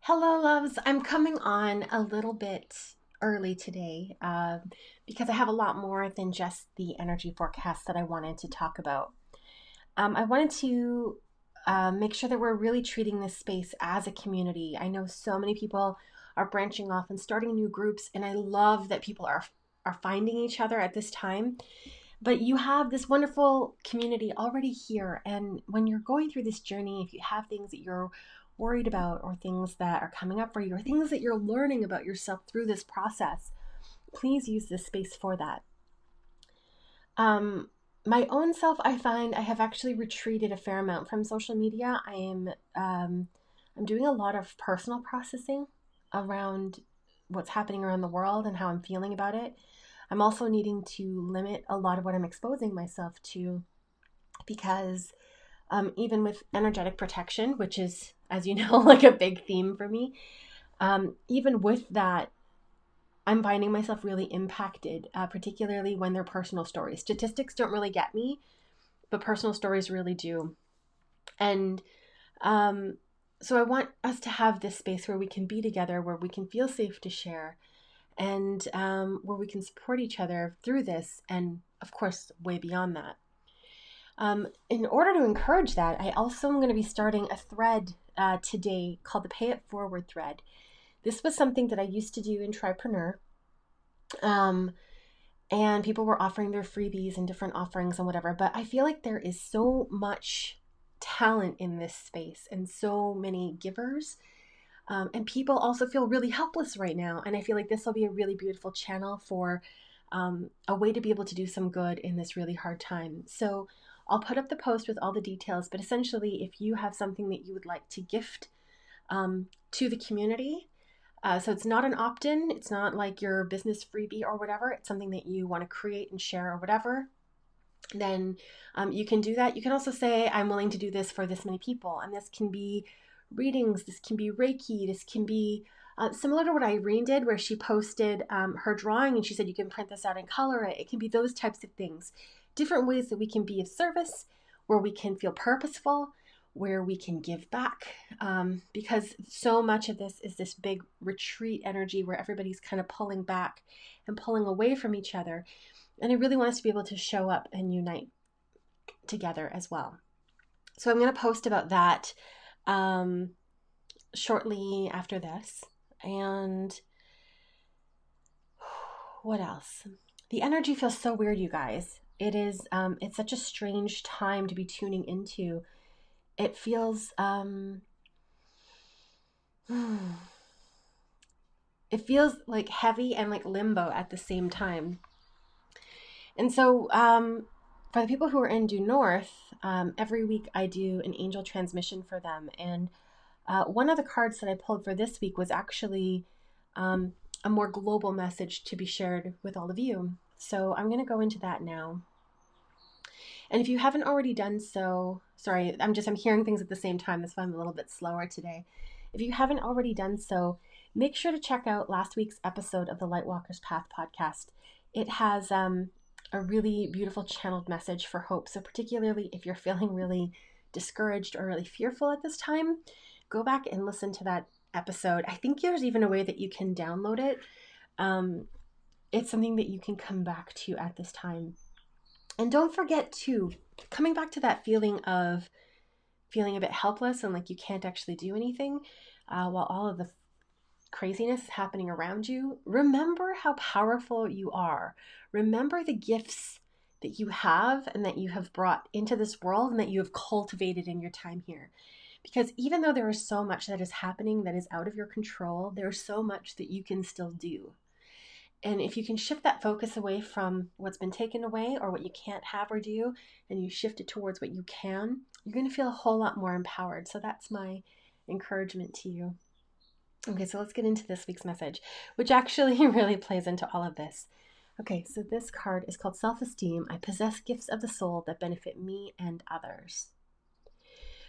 Hello, loves. I'm coming on a little bit early today because I have a lot more than just the energy forecast that I wanted to talk about. I wanted to make sure that we're really treating this space as a community. I know so many people are branching off and starting new groups, and I love that people are finding each other at this time. But you have this wonderful community already here. And when you're going through this journey, if you have things that you're worried about, or things that are coming up for you, or things that you're learning about yourself through this process, please use this space for that. Um, my own self, I find I have actually retreated a fair amount from social media. I'm doing a lot of personal processing around what's happening around the world and how I'm feeling about it. I'm also needing to limit a lot of what I'm exposing myself to because even with energetic protection, which is, as you know, like a big theme for me, even with that, I'm finding myself really impacted, particularly when they're personal stories. Statistics don't really get me, but personal stories really do. And um, so I want us to have this space where we can be together, where we can feel safe to share, and where we can support each other through this, and of course, way beyond that. In order to encourage that, I also am going to be starting a thread today called the Pay It Forward thread. This was something that I used to do in Tripreneur. Um, and people were offering their freebies and different offerings and whatever. But I feel like there is so much talent in this space and so many givers. And people also feel really helpless right now. And I feel like this will be a really beautiful channel for a way to be able to do some good in this really hard time. So I'll put up the post with all the details. But essentially, if you have something that you would like to gift to the community, so it's not an opt-in, it's not like your business freebie or whatever, it's something that you want to create and share or whatever, then you can do that. You can also say, I'm willing to do this for this many people. And this can be readings, this can be Reiki, this can be similar to what Irene did, where she posted her drawing and she said, you can print this out and color it. It can be those types of things. Different ways that we can be of service, where we can feel purposeful, where we can give back. Because so much of this is this big retreat energy where everybody's kind of pulling back and pulling away from each other. And I really want us to be able to show up and unite together as well. So I'm going to post about that shortly after this. And what else? The energy feels so weird, you guys. It's such a strange time to be tuning into. It feels, it feels like heavy and like limbo at the same time. And so, for the people who are in Due North, every week I do an angel transmission for them. And one of the cards that I pulled for this week was actually a more global message to be shared with all of you. So I'm going to go into that now. And if you haven't already done so, sorry, I'm hearing things at the same time. That's why I'm a little bit slower today. If you haven't already done so, make sure to check out last week's episode of the Lightwalker's Path podcast. It has a really beautiful channeled message for hope. So particularly if you're feeling really discouraged or really fearful at this time, go back and listen to that episode. I think there's even a way that you can download it. It's something that you can come back to at this time. And don't forget too, coming back to that feeling of feeling a bit helpless and like you can't actually do anything while all of the craziness is happening around you, remember how powerful you are. Remember the gifts that you have and that you have brought into this world and that you have cultivated in your time here. Because even though there is so much that is happening that is out of your control, there's so much that you can still do. And if you can shift that focus away from what's been taken away or what you can't have or do, and you shift it towards what you can, you're going to feel a whole lot more empowered. So that's my encouragement to you. Okay, so let's get into this week's message, which actually really plays into all of this. Okay, so this card is called Self-Esteem. I possess gifts of the soul that benefit me and others.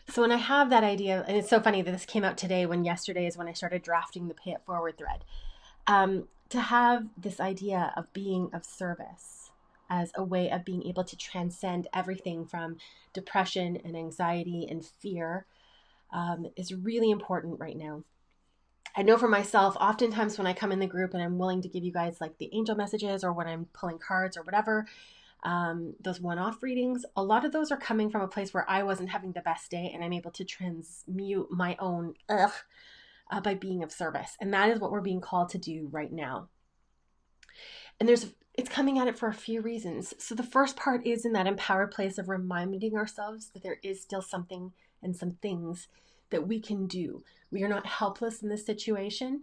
So when I have that idea, and it's so funny that this came out today when yesterday is when I started drafting the Pay It Forward thread, to have this idea of being of service as a way of being able to transcend everything from depression and anxiety and fear is really important right now. I know for myself, oftentimes when I come in the group and I'm willing to give you guys like the angel messages, or when I'm pulling cards or whatever, those one-off readings, a lot of those are coming from a place where I wasn't having the best day, and I'm able to transmute my own by being of service. And that is what we're being called to do right now. And it's coming at it for a few reasons. So the first part is in that empowered place of reminding ourselves that there is still something and some things that we can do. We are not helpless in this situation.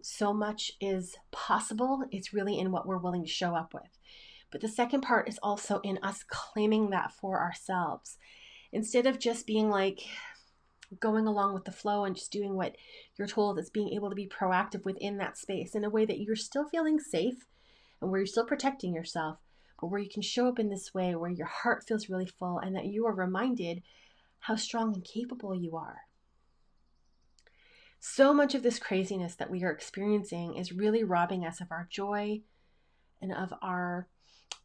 So much is possible. It's really in what we're willing to show up with. But the second part is also in us claiming that for ourselves. Instead of just being like going along with the flow and just doing what you're told, it's being able to be proactive within that space in a way that you're still feeling safe and where you're still protecting yourself, but where you can show up in this way where your heart feels really full and that you are reminded how strong and capable you are. So much of this craziness that we are experiencing is really robbing us of our joy and of our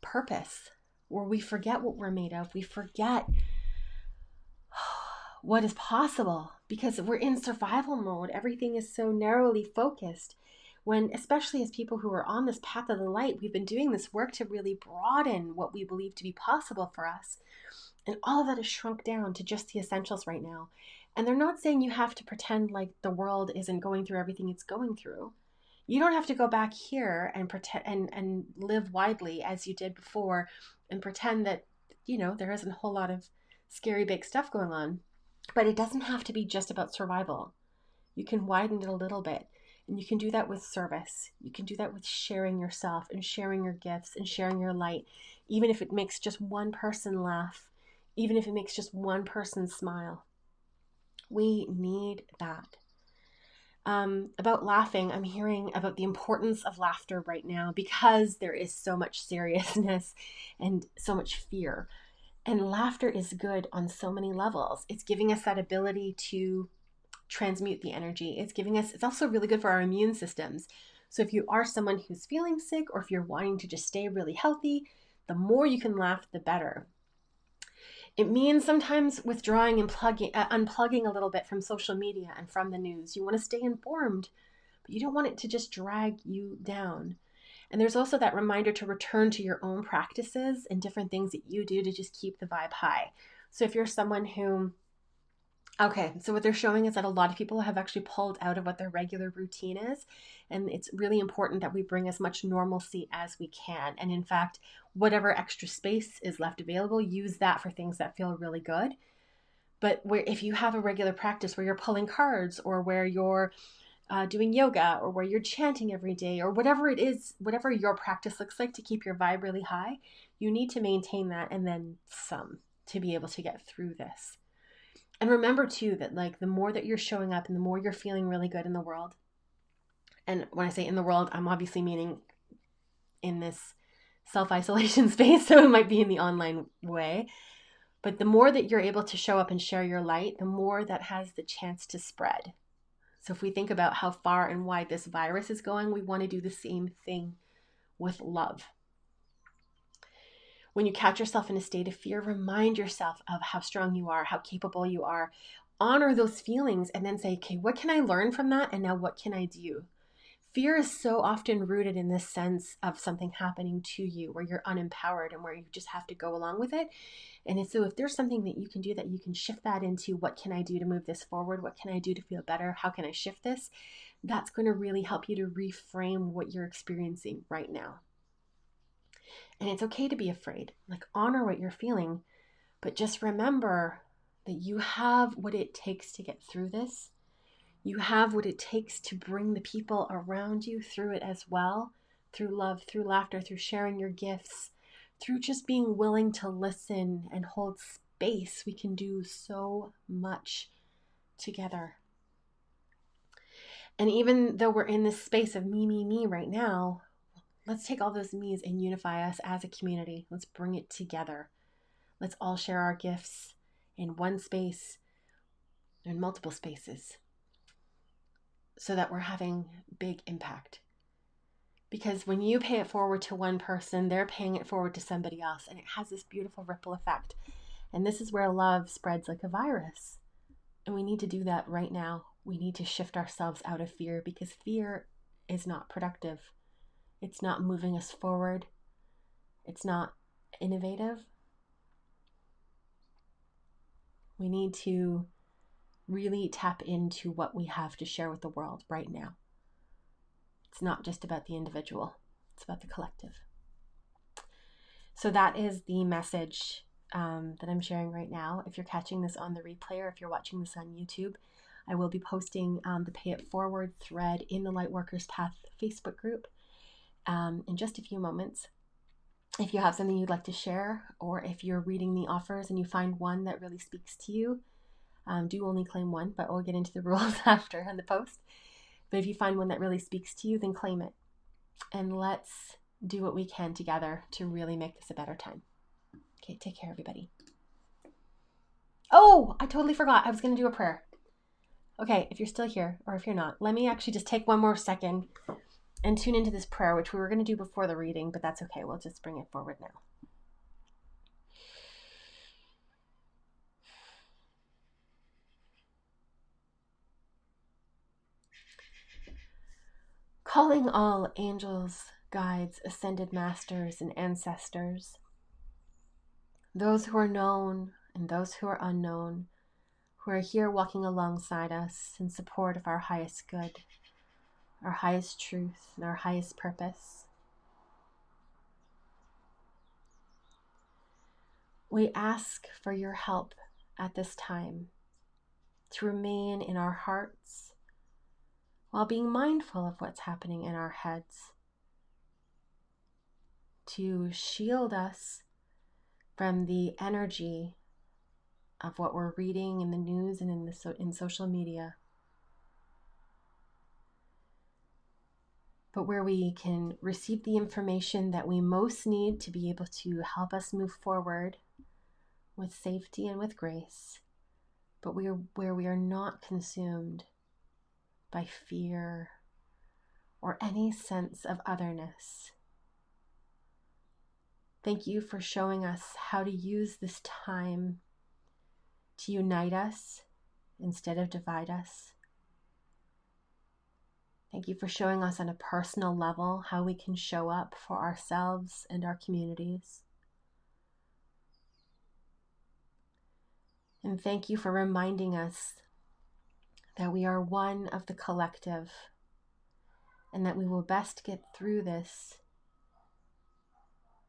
purpose, where we forget what we're made of. We forget what is possible because we're in survival mode. Everything is so narrowly focused. When, especially as people who are on this path of the light, we've been doing this work to really broaden what we believe to be possible for us. And all of that is shrunk down to just the essentials right now. And they're not saying you have to pretend like the world isn't going through everything it's going through. You don't have to go back here and pretend and live widely as you did before and pretend that, there isn't a whole lot of scary big stuff going on. But it doesn't have to be just about survival. You can widen it a little bit. And you can do that with service. You can do that with sharing yourself and sharing your gifts and sharing your light, even if it makes just one person laugh, even if it makes just one person smile. We need that. About laughing, I'm hearing about the importance of laughter right now because there is so much seriousness and so much fear. And laughter is good on so many levels. It's giving us that ability to transmute the energy. It's also really good for our immune systems. So if you are someone who's feeling sick, or if you're wanting to just stay really healthy, the more you can laugh, the better. It means sometimes withdrawing and unplugging a little bit from social media and from the news. You want to stay informed, but you don't want it to just drag you down. And there's also that reminder to return to your own practices and different things that you do to just keep the vibe high. So if you're someone who Okay, so what they're showing is that a lot of people have actually pulled out of what their regular routine is. And it's really important that we bring as much normalcy as we can. And in fact, whatever extra space is left available, use that for things that feel really good. But if you have a regular practice where you're pulling cards, or where you're doing yoga, or where you're chanting every day, or whatever it is, whatever your practice looks like to keep your vibe really high, you need to maintain that and then some to be able to get through this. And remember too that like the more that you're showing up and the more you're feeling really good in the world, and when I say in the world, I'm obviously meaning in this self-isolation space, so it might be in the online way, but the more that you're able to show up and share your light, the more that has the chance to spread. So if we think about how far and wide this virus is going, we want to do the same thing with love. When you catch yourself in a state of fear, remind yourself of how strong you are, how capable you are. Honor those feelings and then say, okay, what can I learn from that? And now what can I do? Fear is so often rooted in this sense of something happening to you where you're unempowered and where you just have to go along with it. And so if there's something that you can do that you can shift that into, what can I do to move this forward? What can I do to feel better? How can I shift this? That's going to really help you to reframe what you're experiencing right now. And it's okay to be afraid. Like, honor what you're feeling, but just remember that you have what it takes to get through this. You have what it takes to bring the people around you through it as well, through love, through laughter, through sharing your gifts, through just being willing to listen and hold space. We can do so much together. And even though we're in this space of me right now, let's take all those me's and unify us as a community. Let's bring it together. Let's all share our gifts in one space, in multiple spaces, so that we're having big impact. Because when you pay it forward to one person, they're paying it forward to somebody else, and it has this beautiful ripple effect. And this is where love spreads like a virus. And we need to do that right now. We need to shift ourselves out of fear, because fear is not productive. It's not moving us forward. It's not innovative. We need to really tap into what we have to share with the world right now. It's not just about the individual, it's about the collective. So that is the message that I'm sharing right now. If you're catching this on the replay, or if you're watching this on YouTube, I will be posting the Pay It Forward thread in the Lightworkers Path Facebook group in just a few moments. If you have something you'd like to share, or if you're reading the offers and you find one that really speaks to you, do only claim one, but we'll get into the rules after on the post. But if you find one that really speaks to you, then claim it. And let's do what we can together to really make this a better time. Okay, take care, everybody. Oh, I totally forgot. I was going to do a prayer. Okay, if you're still here, or if you're not, let me actually just take one more second and tune into this prayer, which we were going to do before the reading, but that's okay. We'll just bring it forward now. Calling all angels, guides, ascended masters, and ancestors, those who are known and those who are unknown, who are here walking alongside us in support of our highest good, our highest truth, and our highest purpose. We ask for your help at this time to remain in our hearts while being mindful of what's happening in our heads, to shield us from the energy of what we're reading in the news and in social media, but where we can receive the information that we most need to be able to help us move forward with safety and with grace, but where we are not consumed by fear or any sense of otherness. Thank you for showing us how to use this time to unite us instead of divide us. Thank you for showing us on a personal level how we can show up for ourselves and our communities. And thank you for reminding us that we are one of the collective, and that we will best get through this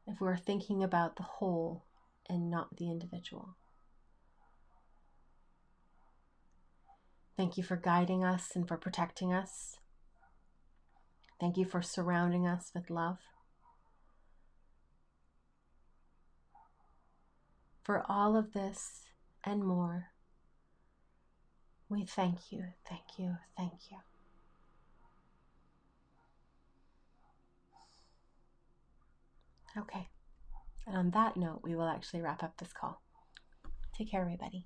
if we're thinking about the whole and not the individual. Thank you for guiding us and for protecting us. Thank you for surrounding us with love. For all of this and more, we thank you, thank you, thank you. Okay, and on that note, we will actually wrap up this call. Take care, everybody.